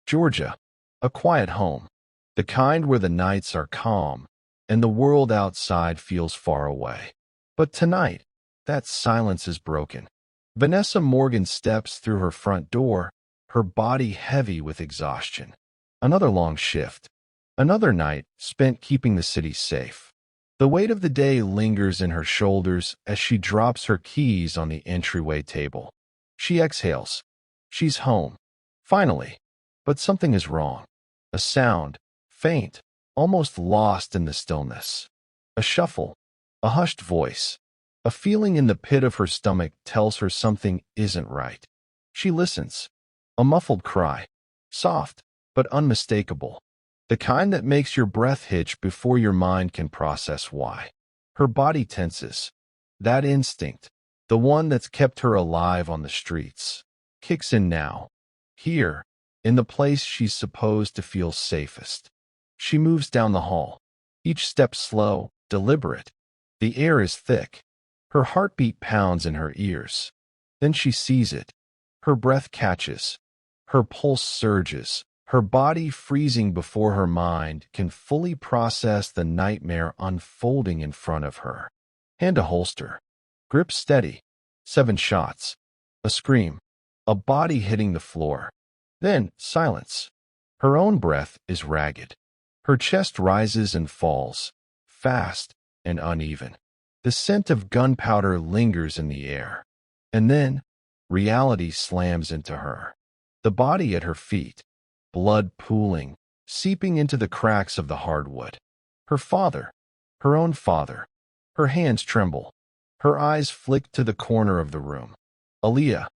Georgia, a quiet home, the kind where the nights are calm and the world outside feels far away. But tonight, that silence is broken. Vanessa Morgan steps through her front door, her body heavy with exhaustion. Another long shift, another night spent keeping the city safe. The weight of the day lingers in her shoulders as she drops her keys on the entryway table. She exhales. She's home. Finally. But something is wrong. A sound, faint, almost lost in the stillness. A shuffle, a hushed voice. A feeling in the pit of her stomach tells her something isn't right. She listens. A muffled cry. Soft, but unmistakable. The kind that makes your breath hitch before your mind can process why. Her body tenses. That instinct, the one that's kept her alive on the streets, kicks in now. Here, in the place she's supposed to feel safest. She moves down the hall, each step slow, deliberate. The air is thick. Her heartbeat pounds in her ears. Then she sees it. Her breath catches. Her pulse surges. Her body freezing before her mind can fully process the nightmare unfolding in front of her. Hand to holster. Grip steady. 7 shots. A scream. A body hitting the floor. Then silence. Her own breath is ragged. Her chest rises and falls, fast and uneven. The scent of gunpowder lingers in the air. And then, reality slams into her. The body at her feet, blood pooling, seeping into the cracks of the hardwood. Her father, her own father. Her hands tremble. Her eyes flick to the corner of the room. Aaliyah,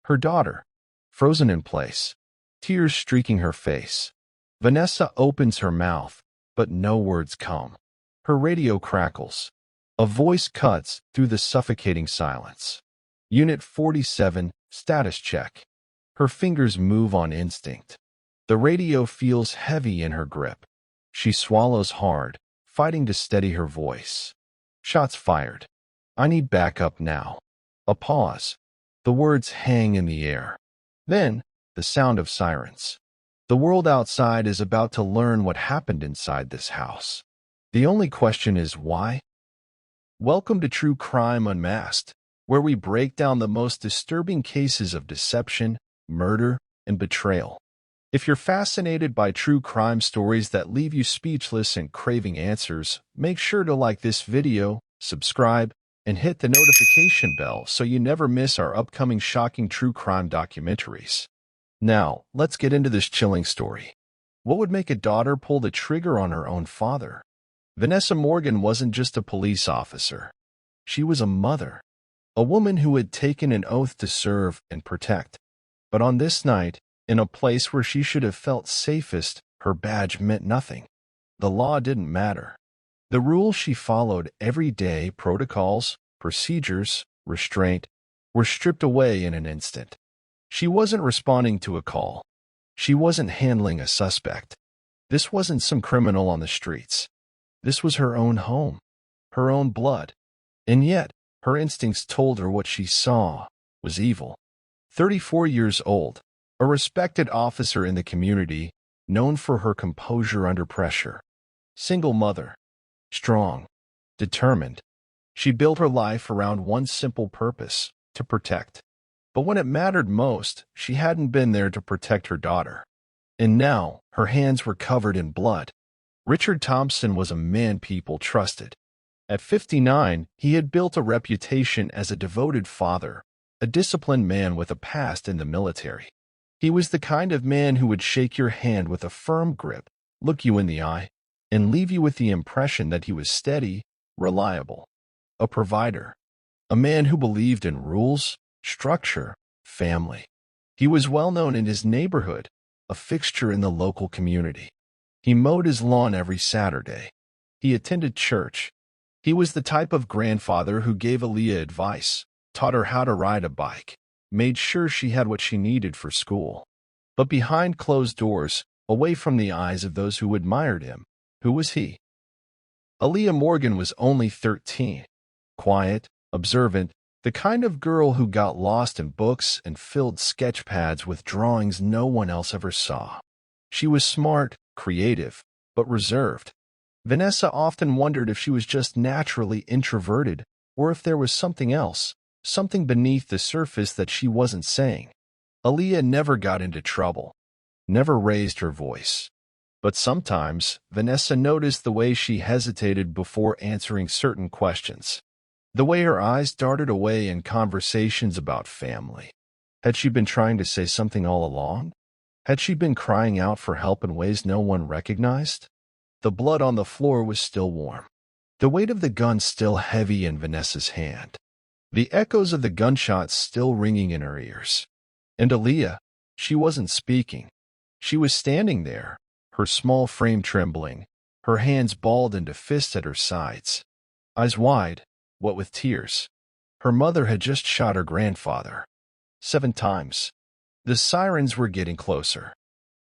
her daughter, frozen in place, tears streaking her face. Vanessa opens her mouth, but no words come. Her radio crackles. A voice cuts through the suffocating silence. Unit 47, status check. Her fingers move on instinct. The radio feels heavy in her grip. She swallows hard, fighting to steady her voice. Shots fired. I need backup now. A pause. The words hang in the air. Then, the sound of sirens. The world outside is about to learn what happened inside this house. The only question is why? Welcome to True Crime Unmasked, where we break down the most disturbing cases of deception, murder, and betrayal. If you're fascinated by true crime stories that leave you speechless and craving answers, make sure to like this video, subscribe, and hit the notification bell so you never miss our upcoming shocking true crime documentaries. Now, let's get into this chilling story. What would make a daughter pull the trigger on her own father? Vanessa Morgan wasn't just a police officer. She was a mother, a woman who had taken an oath to serve and protect. But on this night, in a place where she should have felt safest, her badge meant nothing. The law didn't matter. The rules she followed every day, protocols, procedures, restraint, were stripped away in an instant. She wasn't responding to a call. She wasn't handling a suspect. This wasn't some criminal on the streets. This was her own home, her own blood. And yet, her instincts told her what she saw was evil. 34 years old, a respected officer in the community, known for her composure under pressure. Single mother, strong, determined. She built her life around one simple purpose, to protect. But when it mattered most, she hadn't been there to protect her daughter. And now, her hands were covered in blood. Richard Thompson was a man people trusted. At 59, he had built a reputation as a devoted father, a disciplined man with a past in the military. He was the kind of man who would shake your hand with a firm grip, look you in the eye, and leave you with the impression that he was steady, reliable, a provider, a man who believed in rules, structure, family. He was well known in his neighborhood, a fixture in the local community. He mowed his lawn every Saturday. He attended church. He was the type of grandfather who gave Aaliyah advice, taught her how to ride a bike, made sure she had what she needed for school. But behind closed doors, away from the eyes of those who admired him, who was he? Aaliyah Morgan was only 13, quiet, observant, the kind of girl who got lost in books and filled sketch pads with drawings no one else ever saw. She was smart, creative, but reserved. Vanessa often wondered if she was just naturally introverted or if there was something else, something beneath the surface that she wasn't saying. Aaliyah never got into trouble, never raised her voice. But sometimes, Vanessa noticed the way she hesitated before answering certain questions, the way her eyes darted away in conversations about family. Had she been trying to say something all along? Had she been crying out for help in ways no one recognized? The blood on the floor was still warm, the weight of the gun still heavy in Vanessa's hand, the echoes of the gunshots still ringing in her ears. And Aaliyah, she wasn't speaking. She was standing there, her small frame trembling, her hands balled into fists at her sides, eyes wide, what with tears. Her mother had just shot her grandfather 7 times. The sirens were getting closer.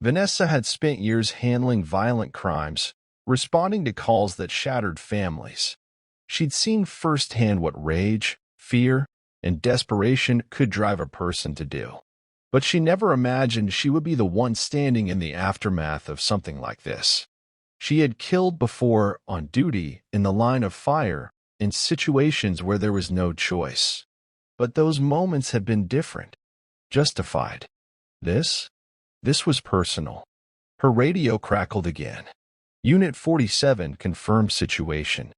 Vanessa had spent years handling violent crimes, responding to calls that shattered families. She'd seen firsthand what rage, fear, and desperation could drive a person to do. But she never imagined she would be the one standing in the aftermath of something like this. She had killed before on duty, in the line of fire, in situations where there was no choice. But those moments had been different, justified. This was personal. Her radio crackled again. Unit 47 confirmed situation.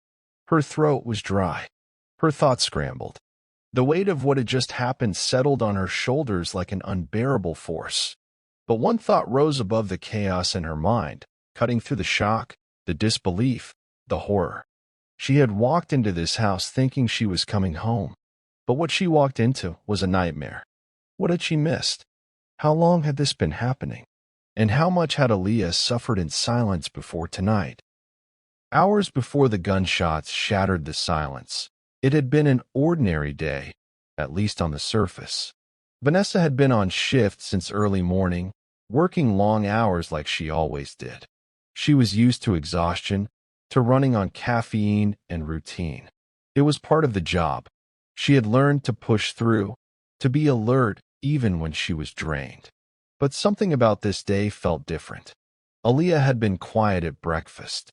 Her throat was dry. Her thoughts scrambled. The weight of what had just happened settled on her shoulders like an unbearable force. But one thought rose above the chaos in her mind, cutting through the shock, the disbelief, the horror. She had walked into this house thinking she was coming home. But what she walked into was a nightmare. What had she missed? How long had this been happening? And how much had Aaliyah suffered in silence before tonight? Hours before the gunshots shattered the silence, it had been an ordinary day, at least on the surface. Vanessa had been on shift since early morning, working long hours like she always did. She was used to exhaustion, to running on caffeine and routine. It was part of the job. She had learned to push through, to be alert even when she was drained. But something about this day felt different. Aaliyah had been quiet at breakfast.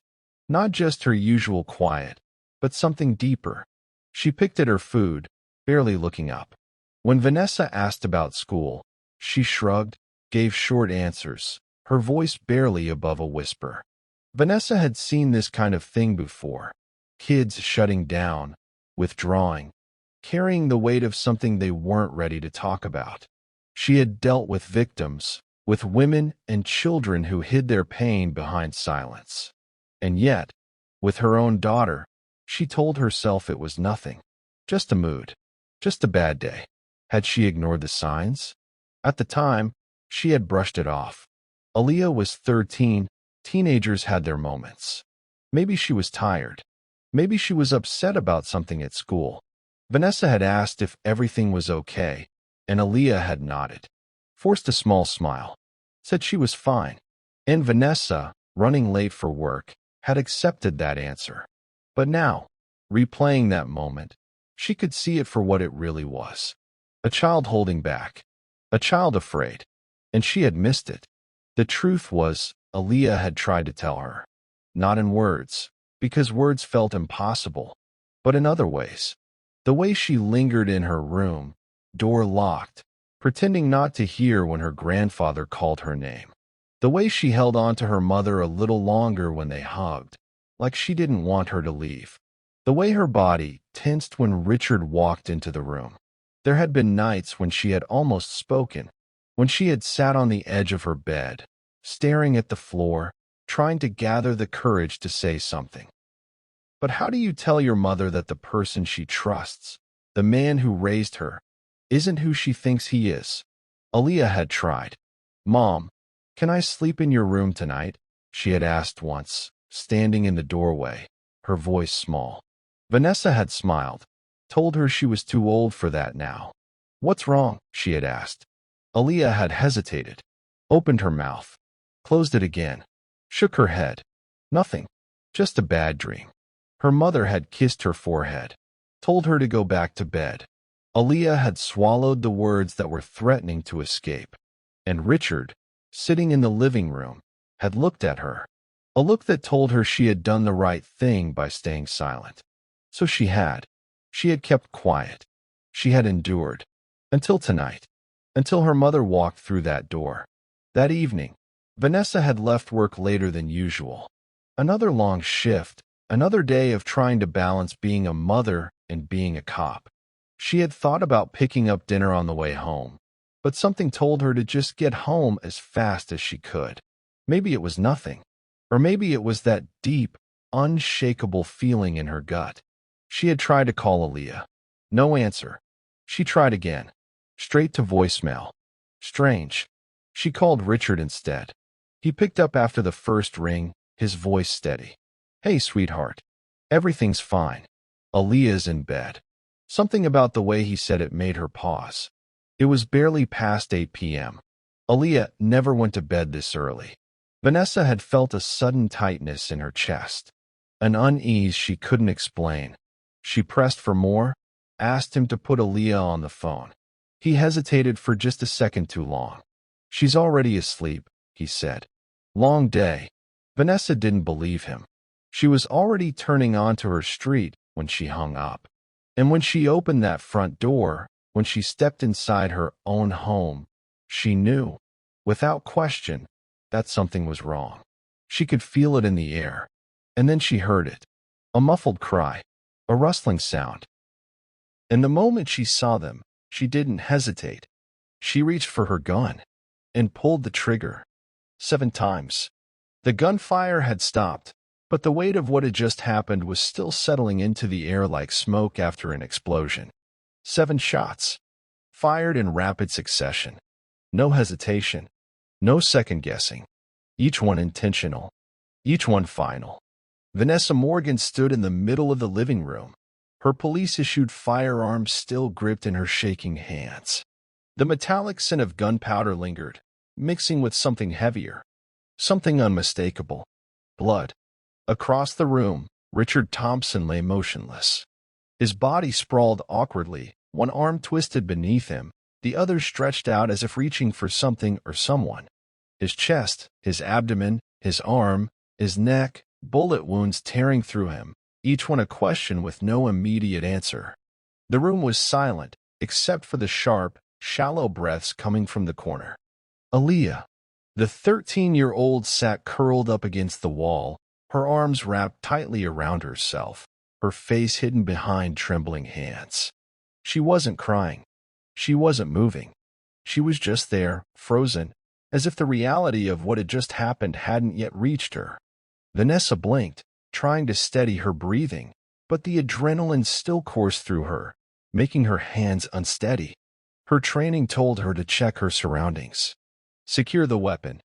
Not just her usual quiet, but something deeper. She picked at her food, barely looking up. When Vanessa asked about school, she shrugged, gave short answers, her voice barely above a whisper. Vanessa had seen this kind of thing before. Kids shutting down, withdrawing, carrying the weight of something they weren't ready to talk about. She had dealt with victims, with women and children who hid their pain behind silence. And yet, with her own daughter, she told herself it was nothing, just a mood, just a bad day. Had she ignored the signs? At the time, she had brushed it off. Aaliyah was 13, teenagers had their moments. Maybe she was tired. Maybe she was upset about something at school. Vanessa had asked if everything was okay, and Aaliyah had nodded, forced a small smile, said she was fine. And Vanessa, running late for work, had accepted that answer. But now, replaying that moment, she could see it for what it really was. A child holding back, a child afraid, and she had missed it. The truth was, Aaliyah had tried to tell her. Not in words, because words felt impossible, but in other ways. The way she lingered in her room, door locked, pretending not to hear when her grandfather called her name. The way she held on to her mother a little longer when they hugged, like she didn't want her to leave. The way her body tensed when Richard walked into the room. There had been nights when she had almost spoken, when she had sat on the edge of her bed, staring at the floor, trying to gather the courage to say something. But how do you tell your mother that the person she trusts, the man who raised her, isn't who she thinks he is? Aaliyah had tried. "Mom, can I sleep in your room tonight?" she had asked once, standing in the doorway, her voice small. Vanessa had smiled, told her she was too old for that now. "What's wrong?" she had asked. Aaliyah had hesitated, opened her mouth, closed it again, shook her head. Nothing, just a bad dream. Her mother had kissed her forehead, told her to go back to bed. Aaliyah had swallowed the words that were threatening to escape. And Richard, sitting in the living room, had looked at her. A look that told her she had done the right thing by staying silent. So she had. She had kept quiet. She had endured. Until tonight. Until her mother walked through that door. That evening, Vanessa had left work later than usual. Another long shift, another day of trying to balance being a mother and being a cop. She had thought about picking up dinner on the way home, but something told her to just get home as fast as she could. Maybe it was nothing, or maybe it was that deep, unshakable feeling in her gut. She had tried to call Aaliyah. No answer. She tried again. Straight to voicemail. Strange. She called Richard instead. He picked up after the first ring, his voice steady. "Hey, sweetheart. Everything's fine. Aaliyah's in bed." Something about the way he said it made her pause. It was barely past 8 p.m. Aaliyah never went to bed this early. Vanessa had felt a sudden tightness in her chest, an unease she couldn't explain. She pressed for more, asked him to put Aaliyah on the phone. He hesitated for just a second too long. "She's already asleep," he said. "Long day." Vanessa didn't believe him. She was already turning onto her street when she hung up. And when she opened that front door, when she stepped inside her own home, she knew, without question, that something was wrong. She could feel it in the air. And then she heard it. A muffled cry, a rustling sound. And the moment she saw them, she didn't hesitate. She reached for her gun and pulled the trigger. 7 times. The gunfire had stopped, but the weight of what had just happened was still settling into the air like smoke after an explosion. 7 shots, fired in rapid succession. No hesitation, no second-guessing. Each one intentional, each one final. Vanessa Morgan stood in the middle of the living room, her police-issued firearm still gripped in her shaking hands. The metallic scent of gunpowder lingered, mixing with something heavier, something unmistakable. Blood. Across the room, Richard Thompson lay motionless. His body sprawled awkwardly, one arm twisted beneath him, the other stretched out as if reaching for something or someone. His chest, his abdomen, his arm, his neck, bullet wounds tearing through him, each one a question with no immediate answer. The room was silent, except for the sharp, shallow breaths coming from the corner. Aaliyah. The 13-year-old sat curled up against the wall, her arms wrapped tightly around herself, her face hidden behind trembling hands. She wasn't crying. She wasn't moving. She was just there, frozen, as if the reality of what had just happened hadn't yet reached her. Vanessa blinked, trying to steady her breathing, but the adrenaline still coursed through her, making her hands unsteady. Her training told her to check her surroundings. Secure the weapon.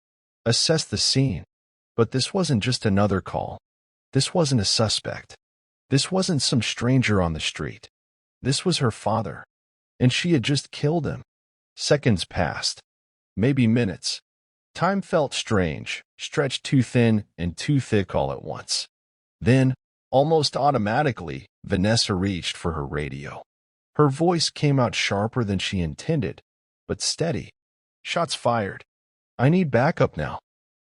Assess the scene. But this wasn't just another call. This wasn't a suspect. This wasn't some stranger on the street. This was her father. And she had just killed him. Seconds passed. Maybe minutes. Time felt strange, stretched too thin and too thick all at once. Then, almost automatically, Vanessa reached for her radio. Her voice came out sharper than she intended, but steady. "Shots fired. I need backup now."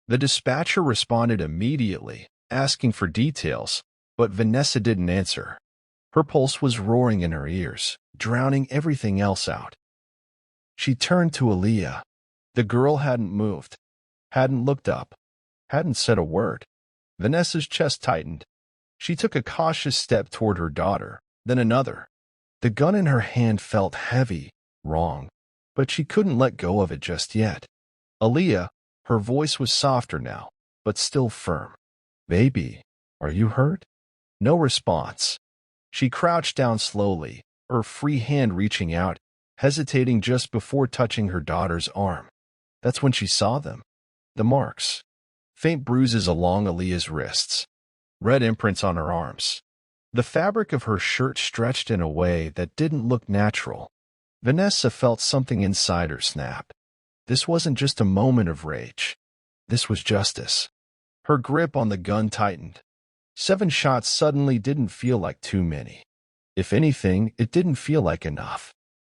The dispatcher responded immediately, asking for details, but Vanessa didn't answer. Her pulse was roaring in her ears, drowning everything else out. She turned to Aaliyah. The girl hadn't moved, hadn't looked up, hadn't said a word. Vanessa's chest tightened. She took a cautious step toward her daughter, then another. The gun in her hand felt heavy, wrong, but she couldn't let go of it just yet. Aaliyah, her voice was softer now, but still firm. "Baby, are you hurt?" No response. She crouched down slowly, her free hand reaching out, hesitating just before touching her daughter's arm. That's when she saw them. The marks. Faint bruises along Aaliyah's wrists. Red imprints on her arms. The fabric of her shirt stretched in a way that didn't look natural. Vanessa felt something inside her snap. This wasn't just a moment of rage. This was justice. Her grip on the gun tightened. 7 shots suddenly didn't feel like too many. If anything, it didn't feel like enough.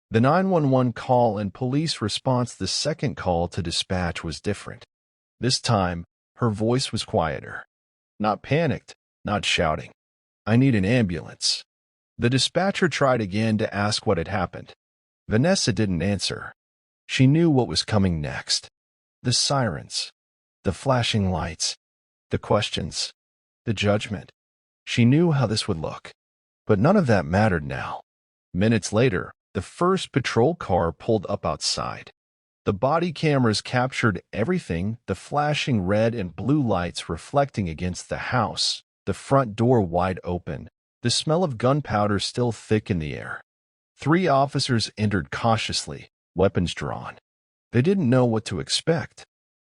The 911 call and police response the second call to dispatch was different. This time, her voice was quieter. Not panicked, not shouting. "I need an ambulance." The dispatcher tried again to ask what had happened. Vanessa didn't answer. She knew what was coming next. The sirens, the flashing lights, the questions, the judgment. She knew how this would look. But none of that mattered now. Minutes later, the first patrol car pulled up outside. The body cameras captured everything, the flashing red and blue lights reflecting against the house, the front door wide open, the smell of gunpowder still thick in the air. 3 officers entered cautiously, weapons drawn. They didn't know what to expect.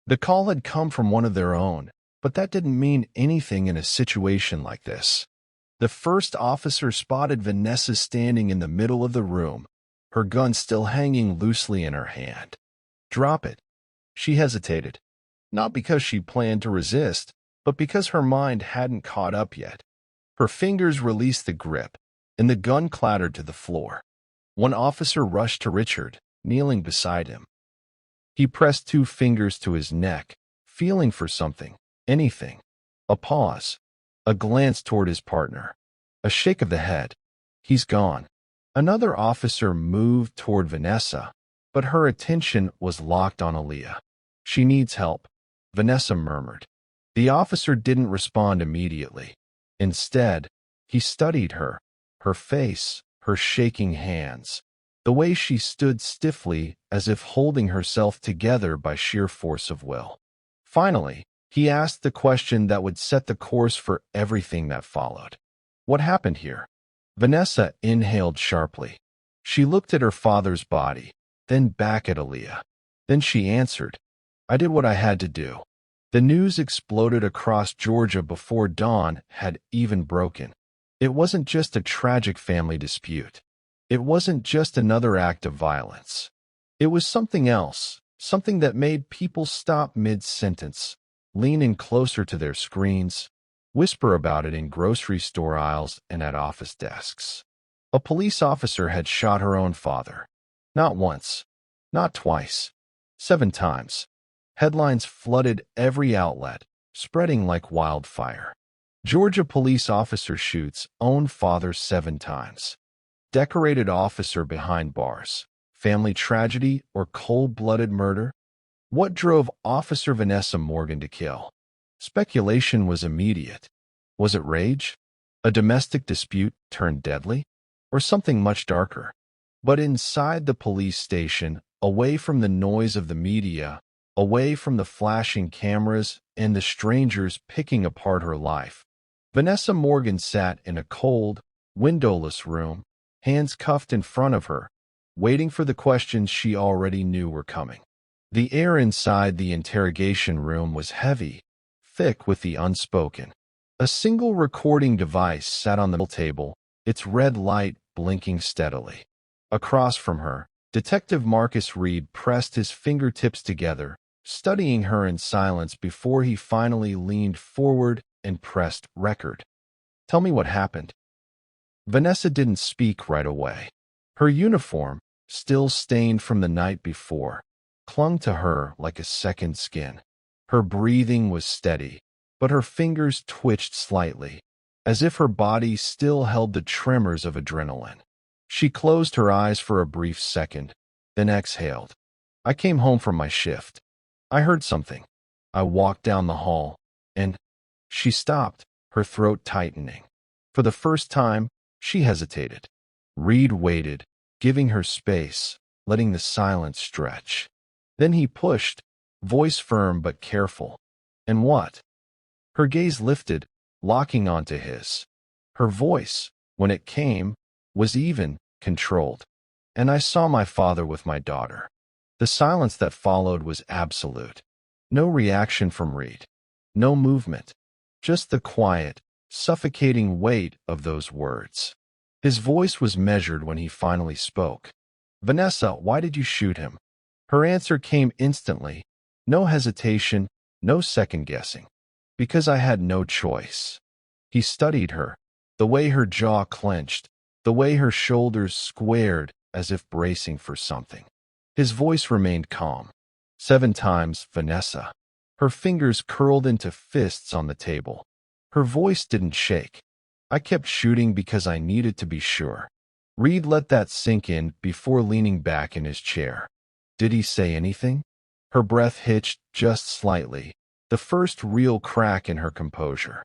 The call had come from one of their own, but that didn't mean anything in a situation like this. The first officer spotted Vanessa standing in the middle of the room, her gun still hanging loosely in her hand. "Drop it." She hesitated, not because she planned to resist, but because her mind hadn't caught up yet. Her fingers released the grip, and the gun clattered to the floor. One officer rushed to Richard, kneeling beside him. He pressed 2 fingers to his neck, feeling for something, anything. A pause, a glance toward his partner, a shake of the head. "He's gone." Another officer moved toward Vanessa, but her attention was locked on Aaliyah. "She needs help," Vanessa murmured. The officer didn't respond immediately. Instead, he studied her, her face, her shaking hands, the way she stood stiffly as if holding herself together by sheer force of will. Finally, he asked the question that would set the course for everything that followed. "What happened here?" Vanessa inhaled sharply. She looked at her father's body, then back at Aaliyah. Then she answered, "I did what I had to do." The news exploded across Georgia before dawn had even broken. It wasn't just a tragic family dispute. It wasn't just another act of violence. It was something else, something that made people stop mid-sentence, lean in closer to their screens, whisper about it in grocery store aisles and at office desks. A police officer had shot her own father. Not once, not twice, 7 times. Headlines flooded every outlet, spreading like wildfire. Georgia police officer shoots own father 7 times. Decorated officer behind bars. Family tragedy or cold-blooded murder? What drove Officer Vanessa Morgan to kill? Speculation was immediate. Was it rage? A domestic dispute turned deadly? Or something much darker? But inside the police station, away from the noise of the media, away from the flashing cameras and the strangers picking apart her life, Vanessa Morgan sat in a cold, windowless room, hands cuffed in front of her, waiting for the questions she already knew were coming. The air inside the interrogation room was heavy, thick with the unspoken. A single recording device sat on the table, its red light blinking steadily. Across from her, Detective Marcus Reed pressed his fingertips together, studying her in silence before he finally leaned forward and pressed record. "Tell me what happened." Vanessa didn't speak right away. Her uniform, still stained from the night before, clung to her like a second skin. Her breathing was steady, but her fingers twitched slightly, as if her body still held the tremors of adrenaline. She closed her eyes for a brief second, then exhaled. "I came home from my shift. I heard something. I walked down the hall, and—" She stopped, her throat tightening. For the first time, she hesitated. Reed waited, giving her space, letting the silence stretch. Then he pushed, voice firm but careful. "And what?" Her gaze lifted, locking onto his. Her voice, when it came, was even, controlled. "And I saw my father with my daughter." The silence that followed was absolute. No reaction from Reed. No movement. Just the quiet, suffocating weight of those words. His voice was measured when he finally spoke. "Vanessa, why did you shoot him?" Her answer came instantly. No hesitation, no second-guessing. "Because I had no choice." He studied her, the way her jaw clenched, the way her shoulders squared as if bracing for something. His voice remained calm. 7 times, Vanessa. Her fingers curled into fists on the table. Her voice didn't shake. I kept shooting because I needed to be sure. Reed let that sink in before leaning back in his chair. Did he say anything? Her breath hitched just slightly, the first real crack in her composure.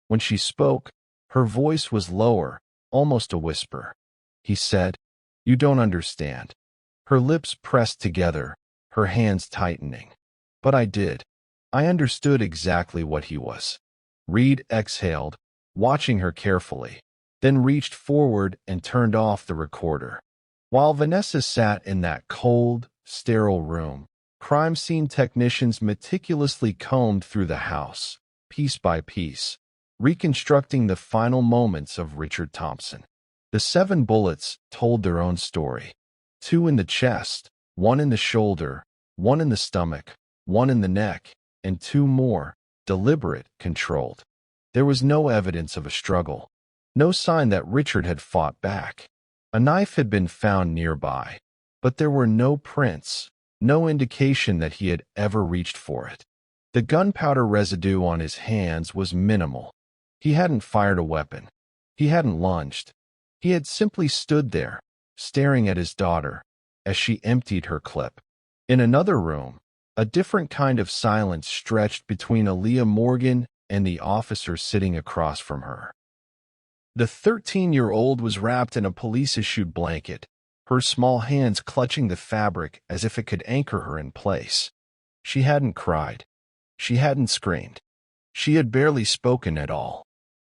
When she spoke, her voice was lower, almost a whisper. He said, "You don't understand." Her lips pressed together, her hands tightening. But I did. I understood exactly what he was. Reed exhaled, watching her carefully, then reached forward and turned off the recorder. While Vanessa sat in that cold, sterile room, crime scene technicians meticulously combed through the house, piece by piece, reconstructing the final moments of Richard Thompson. The 7 bullets told their own story. 2 in the chest, 1 in the shoulder, 1 in the stomach, 1 in the neck, and 2 more, deliberate, controlled. There was no evidence of a struggle, no sign that Richard had fought back. A knife had been found nearby, but there were no prints, no indication that he had ever reached for it. The gunpowder residue on his hands was minimal. He hadn't fired a weapon. He hadn't lunged. He had simply stood there, staring at his daughter, as she emptied her clip. In another room, a different kind of silence stretched between Aaliyah Morgan and the officer sitting across from her. The 13-year-old was wrapped in a police-issued blanket, her small hands clutching the fabric as if it could anchor her in place. She hadn't cried. She hadn't screamed. She had barely spoken at all.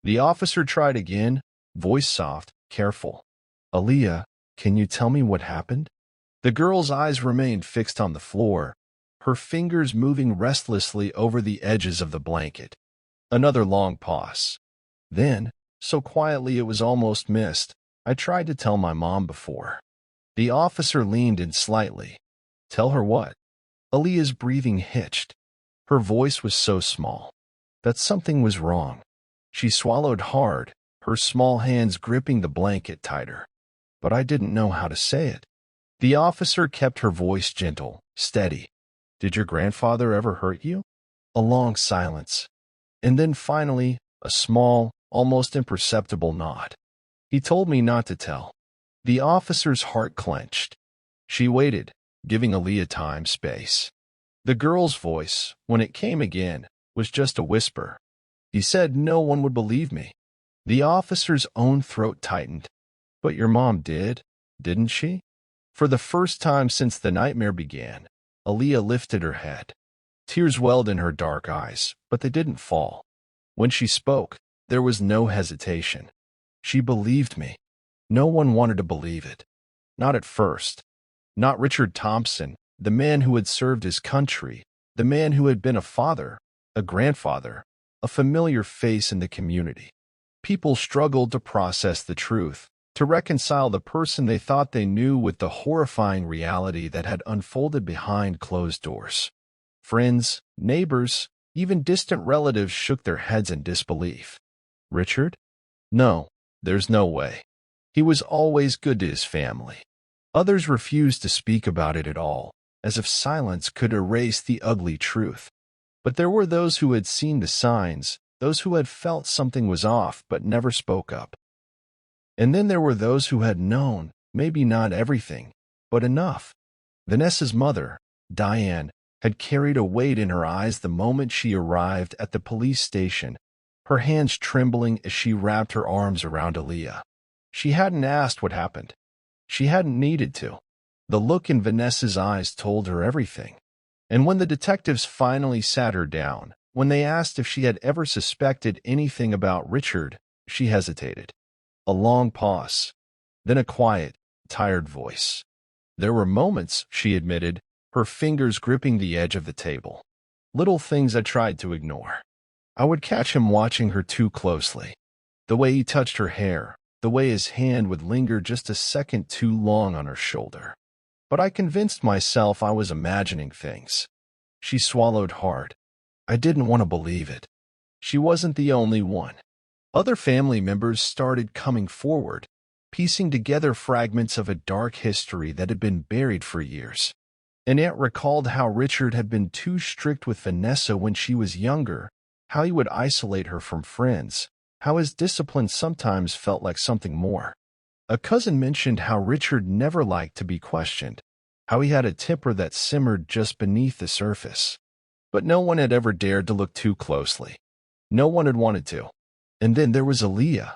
The officer tried again, voice soft, careful. "Aaliyah, can you tell me what happened?" The girl's eyes remained fixed on the floor, her fingers moving restlessly over the edges of the blanket. Another long pause. Then, so quietly it was almost missed, "I tried to tell my mom before." The officer leaned in slightly. "Tell her what?" Aaliyah's breathing hitched. Her voice was so small that something was wrong. She swallowed hard, her small hands gripping the blanket tighter. "But I didn't know how to say it." The officer kept her voice gentle, steady. "Did your grandfather ever hurt you?" A long silence. And then finally, a small, almost imperceptible nod. "He told me not to tell." The officer's heart clenched. She waited, giving Aaliyah time, space. The girl's voice, when it came again, was just a whisper. "He said no one would believe me." The officer's own throat tightened. "But your mom did, didn't she?" For the first time since the nightmare began, Aaliyah lifted her head. Tears welled in her dark eyes, but they didn't fall. When she spoke, there was no hesitation. "She believed me. No one wanted to believe it. Not at first. Not Richard Thompson, the man who had served his country, the man who had been a father, a grandfather, a familiar face in the community. People struggled to process the truth, to reconcile the person they thought they knew with the horrifying reality that had unfolded behind closed doors. Friends, neighbors, even distant relatives shook their heads in disbelief. Richard? No, there's no way. He was always good to his family. Others refused to speak about it at all, as if silence could erase the ugly truth. But there were those who had seen the signs, those who had felt something was off but never spoke up. And then there were those who had known, maybe not everything, but enough. Vanessa's mother, Diane, had carried a weight in her eyes the moment she arrived at the police station, her hands trembling as she wrapped her arms around Aaliyah. She hadn't asked what happened. She hadn't needed to. The look in Vanessa's eyes told her everything. And when the detectives finally sat her down, when they asked if she had ever suspected anything about Richard, she hesitated. A long pause, then a quiet, tired voice. There were moments, she admitted, her fingers gripping the edge of the table. Little things I tried to ignore. I would catch him watching her too closely. The way he touched her hair, the way his hand would linger just a second too long on her shoulder. But I convinced myself I was imagining things. She swallowed hard. I didn't want to believe it. She wasn't the only one. Other family members started coming forward. piecing together fragments of a dark history that had been buried for years. An aunt recalled how Richard had been too strict with Vanessa when she was younger, how he would isolate her from friends, how his discipline sometimes felt like something more. A cousin mentioned how Richard never liked to be questioned, how he had a temper that simmered just beneath the surface. But no one had ever dared to look too closely. No one had wanted to. And then there was Aaliyah.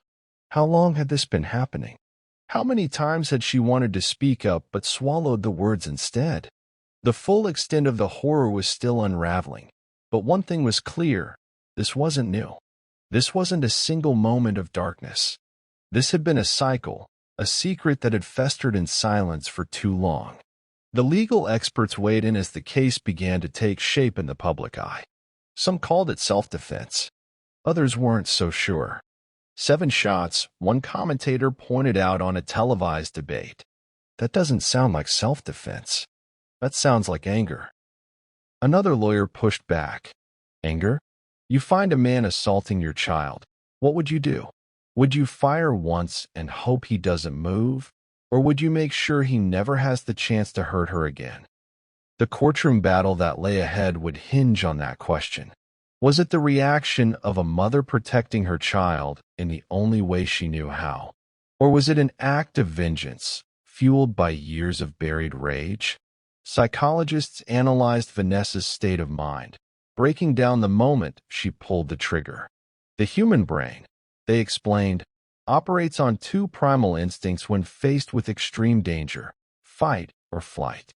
How long had this been happening? How many times had she wanted to speak up but swallowed the words instead? The full extent of the horror was still unraveling, but one thing was clear: this wasn't new. This wasn't a single moment of darkness. This had been a cycle, a secret that had festered in silence for too long. The legal experts weighed in as the case began to take shape in the public eye. Some called it self-defense. Others weren't so sure. 7 shots, one commentator pointed out on a televised debate. That doesn't sound like self-defense. That sounds like anger. Another lawyer pushed back. Anger? You find a man assaulting your child. What would you do? Would you fire once and hope he doesn't move? Or would you make sure he never has the chance to hurt her again? The courtroom battle that lay ahead would hinge on that question. Was it the reaction of a mother protecting her child in the only way she knew how? Or was it an act of vengeance, fueled by years of buried rage? Psychologists analyzed Vanessa's state of mind, breaking down the moment she pulled the trigger. The human brain, they explained, operates on 2 primal instincts when faced with extreme danger: fight or flight.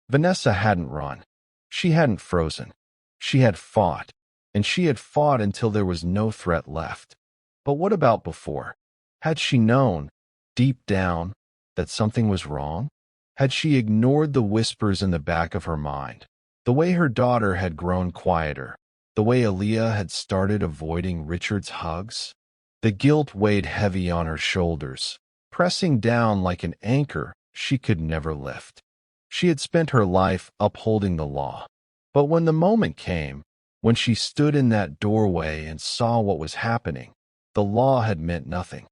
Vanessa hadn't run. She hadn't frozen. She had fought, and she had fought until there was no threat left. But what about before? Had she known, deep down, that something was wrong? Had she ignored the whispers in the back of her mind? The way her daughter had grown quieter, the way Aaliyah had started avoiding Richard's hugs? The guilt weighed heavy on her shoulders, pressing down like an anchor she could never lift. She had spent her life upholding the law. But when the moment came, when she stood in that doorway and saw what was happening, the law had meant nothing.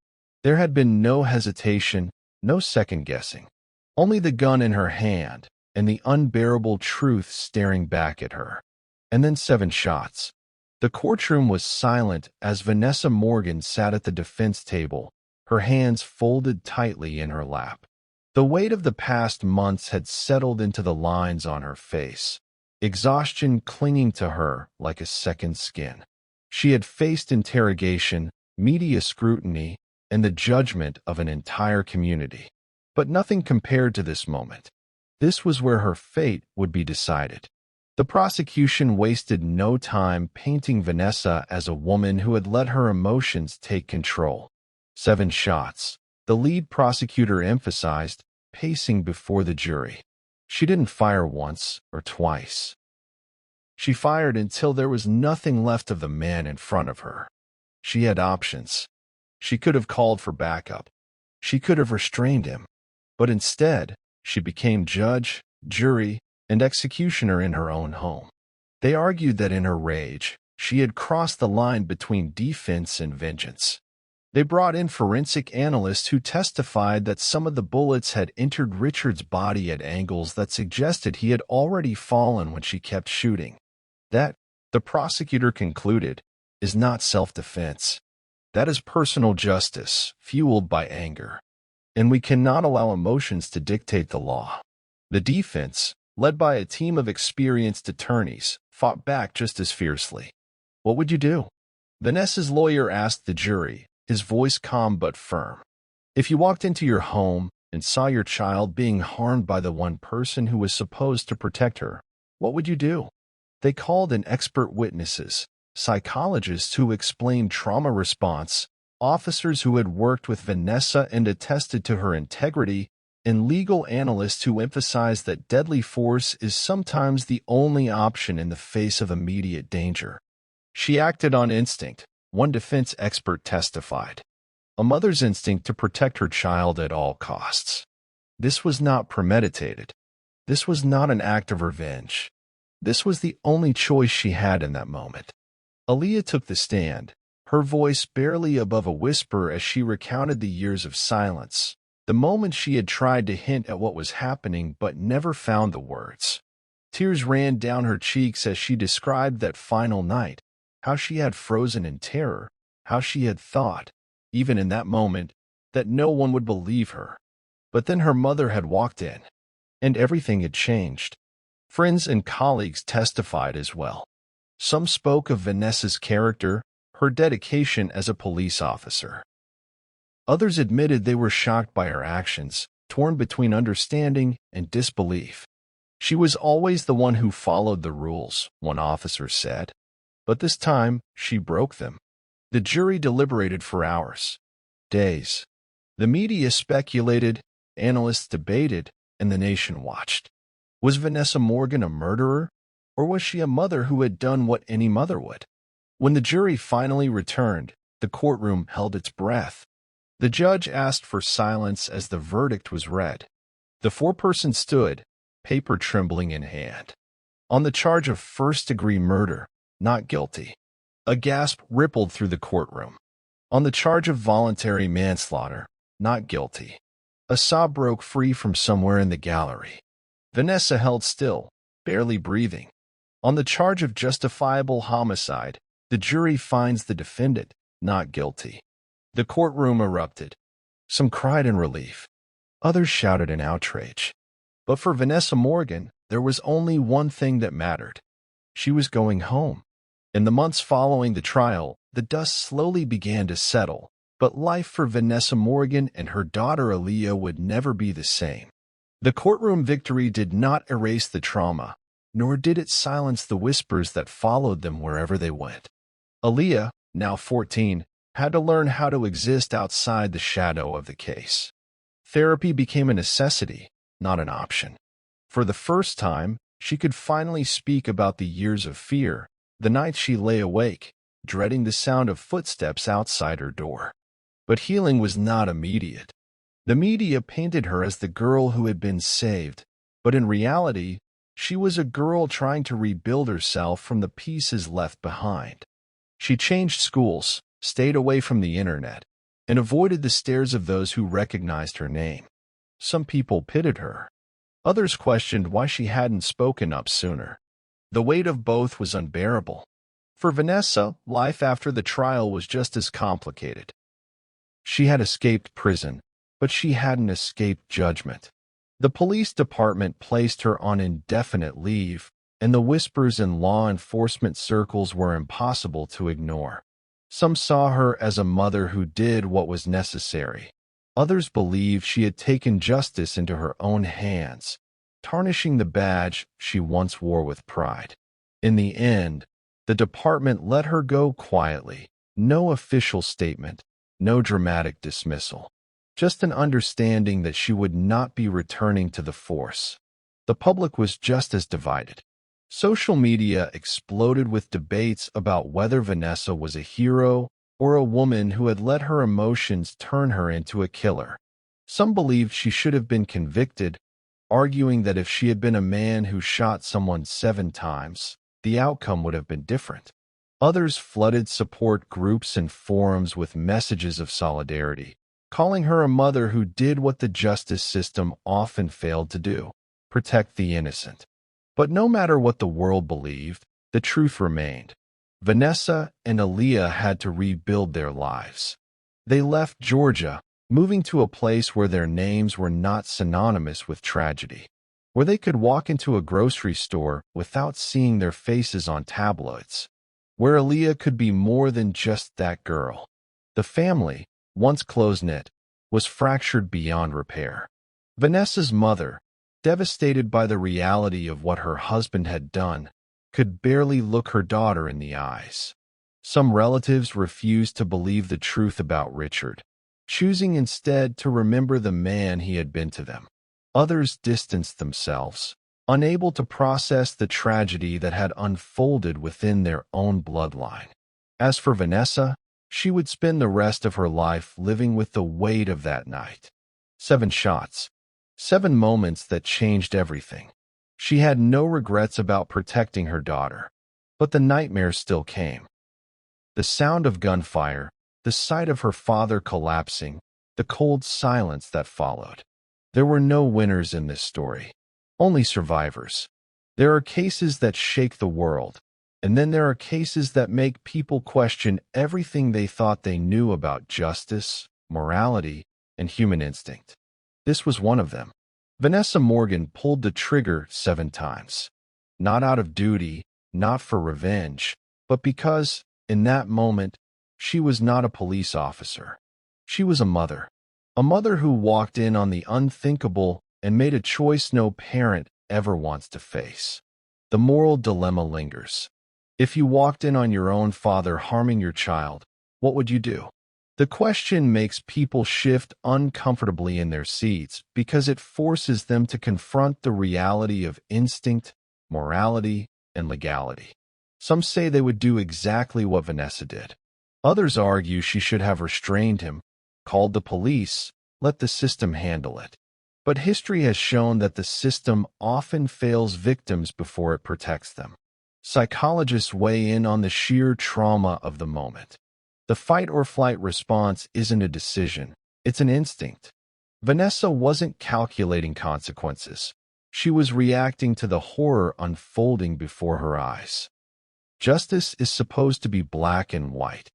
There had been no hesitation, no second-guessing. Only the gun in her hand and the unbearable truth staring back at her. And then 7 shots. The courtroom was silent as Vanessa Morgan sat at the defense table, her hands folded tightly in her lap. The weight of the past months had settled into the lines on her face, exhaustion clinging to her like a second skin. She had faced interrogation, media scrutiny, and the judgment of an entire community. But nothing compared to this moment. This was where her fate would be decided. The prosecution wasted no time painting Vanessa as a woman who had let her emotions take control. 7 shots, the lead prosecutor emphasized, pacing before the jury. She didn't fire once or twice. She fired until there was nothing left of the man in front of her. She had options. She could have called for backup. She could have restrained him. But instead, she became judge, jury, and executioner in her own home. They argued that in her rage, she had crossed the line between defense and vengeance. They brought in forensic analysts who testified that some of the bullets had entered Richard's body at angles that suggested he had already fallen when she kept shooting. That, the prosecutor concluded, is not self-defense. That is personal justice, fueled by anger. And we cannot allow emotions to dictate the law. The defense, led by a team of experienced attorneys, fought back just as fiercely. What would you do? Vanessa's lawyer asked the jury, his voice calm but firm. If you walked into your home and saw your child being harmed by the one person who was supposed to protect her, what would you do? They called in expert witnesses, psychologists who explained trauma response, officers who had worked with Vanessa and attested to her integrity, and legal analysts who emphasized that deadly force is sometimes the only option in the face of immediate danger. She acted on instinct, one defense expert testified. A mother's instinct to protect her child at all costs. This was not premeditated. This was not an act of revenge. This was the only choice she had in that moment. Aaliyah took the stand, her voice barely above a whisper as she recounted the years of silence, the moments she had tried to hint at what was happening but never found the words. Tears ran down her cheeks as she described that final night, how she had frozen in terror, how she had thought, even in that moment, that no one would believe her. But then her mother had walked in, and everything had changed. Friends and colleagues testified as well. Some spoke of Vanessa's character, her dedication as a police officer. Others admitted they were shocked by her actions, torn between understanding and disbelief. She was always the one who followed the rules, one officer said. But this time, she broke them. The jury deliberated for hours, days. The media speculated, analysts debated, and the nation watched. Was Vanessa Morgan a murderer, or was she a mother who had done what any mother would? When the jury finally returned, the courtroom held its breath. The judge asked for silence as the verdict was read. The foreperson stood, paper trembling in hand. On the charge of first-degree murder, not guilty. A gasp rippled through the courtroom. On the charge of voluntary manslaughter, not guilty. A sob broke free from somewhere in the gallery. Vanessa held still, barely breathing. On the charge of justifiable homicide, the jury finds the defendant not guilty. The courtroom erupted. Some cried in relief. Others shouted in outrage. But for Vanessa Morgan, there was only one thing that mattered. She was going home. In the months following the trial, the dust slowly began to settle, but life for Vanessa Morgan and her daughter Aaliyah would never be the same. The courtroom victory did not erase the trauma, nor did it silence the whispers that followed them wherever they went. Aaliyah, now 14, had to learn how to exist outside the shadow of the case. Therapy became a necessity, not an option. For the first time, she could finally speak about the years of fear, the nights she lay awake, dreading the sound of footsteps outside her door. But healing was not immediate. The media painted her as the girl who had been saved, but in reality, she was a girl trying to rebuild herself from the pieces left behind. She changed schools, stayed away from the internet, and avoided the stares of those who recognized her name. Some people pitied her. Others questioned why she hadn't spoken up sooner. The weight of both was unbearable. For Vanessa, life after the trial was just as complicated. She had escaped prison, but she hadn't escaped judgment. The police department placed her on indefinite leave, and the whispers in law enforcement circles were impossible to ignore. Some saw her as a mother who did what was necessary. Others believed she had taken justice into her own hands, tarnishing the badge she once wore with pride. In the end, the department let her go quietly. No official statement, no dramatic dismissal. Just an understanding that she would not be returning to the force. The public was just as divided. Social media exploded with debates about whether Vanessa was a hero or a woman who had let her emotions turn her into a killer. Some believed she should have been convicted, arguing that if she had been a man who shot someone 7 times, the outcome would have been different. Others flooded support groups and forums with messages of solidarity, calling her a mother who did what the justice system often failed to do: protect the innocent. But no matter what the world believed, the truth remained. Vanessa and Aaliyah had to rebuild their lives. They left Georgia, moving to a place where their names were not synonymous with tragedy, where they could walk into a grocery store without seeing their faces on tabloids, where Aaliyah could be more than just that girl. The family, once close-knit, was fractured beyond repair. Vanessa's mother, devastated by the reality of what her husband had done, could barely look her daughter in the eyes. Some relatives refused to believe the truth about Richard, choosing instead to remember the man he had been to them. Others distanced themselves, unable to process the tragedy that had unfolded within their own bloodline. As for Vanessa, she would spend the rest of her life living with the weight of that night. 7 shots. 7 moments that changed everything. She had no regrets about protecting her daughter, but the nightmare still came. The sound of gunfire, the sight of her father collapsing, the cold silence that followed. There were no winners in this story, only survivors. There are cases that shake the world, and then there are cases that make people question everything they thought they knew about justice, morality, and human instinct. This was one of them. Vanessa Morgan pulled the trigger 7 times. Not out of duty, not for revenge, but because, in that moment, she was not a police officer. She was a mother. A mother who walked in on the unthinkable and made a choice no parent ever wants to face. The moral dilemma lingers. If you walked in on your own father harming your child, what would you do? The question makes people shift uncomfortably in their seats because it forces them to confront the reality of instinct, morality, and legality. Some say they would do exactly what Vanessa did. Others argue she should have restrained him, called the police, let the system handle it. But history has shown that the system often fails victims before it protects them. Psychologists weigh in on the sheer trauma of the moment. The fight-or-flight response isn't a decision, it's an instinct. Vanessa wasn't calculating consequences. She was reacting to the horror unfolding before her eyes. Justice is supposed to be black and white.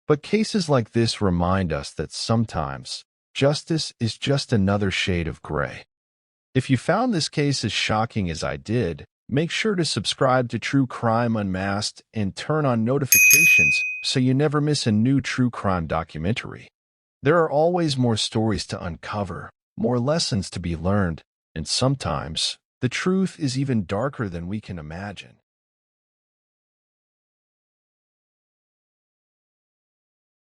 But cases like this remind us that sometimes justice is just another shade of gray. If you found this case as shocking as I did, make sure to subscribe to True Crime Unmasked and turn on notifications so you never miss a new true crime documentary. There are always more stories to uncover, more lessons to be learned, and sometimes the truth is even darker than we can imagine.